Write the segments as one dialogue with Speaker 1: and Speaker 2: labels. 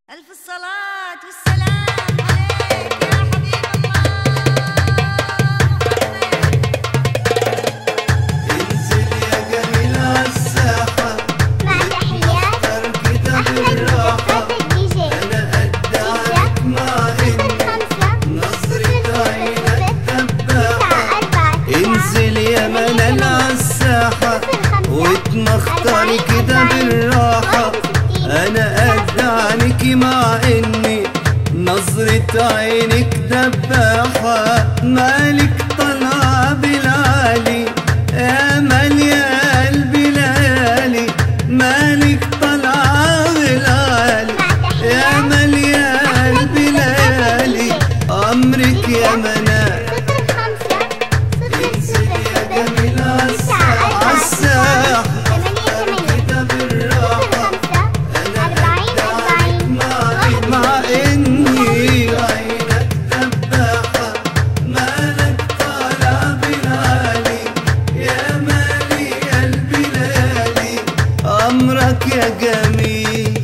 Speaker 1: ألف الصلاة والسلام عليك يا حبيب الله.
Speaker 2: انزل يا جميل عالساحة
Speaker 3: مع تحيات أحمد
Speaker 2: بالراحة.
Speaker 3: الدي جي.
Speaker 2: أنا قد عليك مع إني نظرة عينك دباحة. انزل يا منال عالساحة واتمختري كده بالراحة. أنا قد عنيكي مع إني نظرة عينك دباحة. مالك طالعة بالعالي يا مال يا قلبي ليالي. مالك طالعة بالعالي يا مال يا قلبي ليالي. أمرك يا منال. انزل يا جميل عالساحة كده بالراحة. مع إني عينك دباحة. مالك طالع بالعالي يا مالي قلبي ليالي. أمرك يا جميل.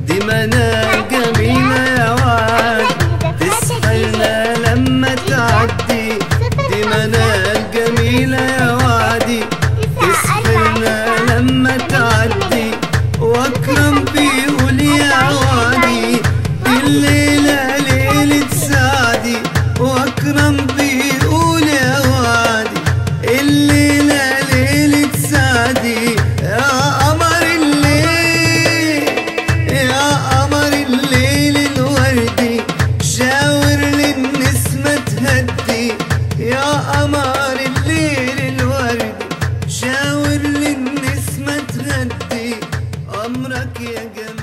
Speaker 2: دي منال جميلة يا وعد تسحرنا لما تعدي. دي منال جميلة يا وعدي تسحرنا لما تعدي. واكرم بيقول يا وعدي دي الليلة ليلة سعدي. واكرم بيقول يا وعدي الليلة ليلة سعدي. يا قمر الليل يا قمر الليل الوردي شاور للنسمة تهدي. يا قمر الليل الوردي شاور للنسمة تهدي. أمرك يا جمال.